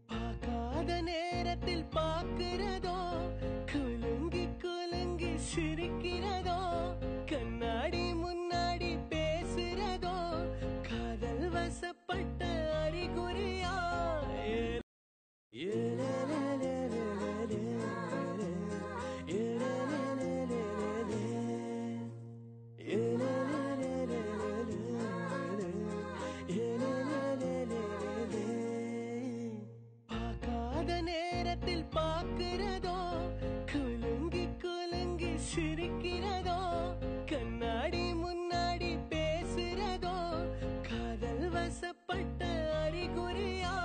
பார்க்காத நேரத்தில் பார்க்கிறதோ, குலுங்கி குலுங்கி சிரிக்கிறதோ, கண்ணாடி முன்னாடி பேசுறதோ, காதல் வசப்பட்ட அறிகுறியா? பார்க்காத நேரத்தில் பார்க்கிறதோ, குலுங்கி குலுங்கி சிரிக்கிறதோ, கண்ணாடி முன்னாடி பேசுறதோ, காதல் வசப்பட்ட அறிகுறியா?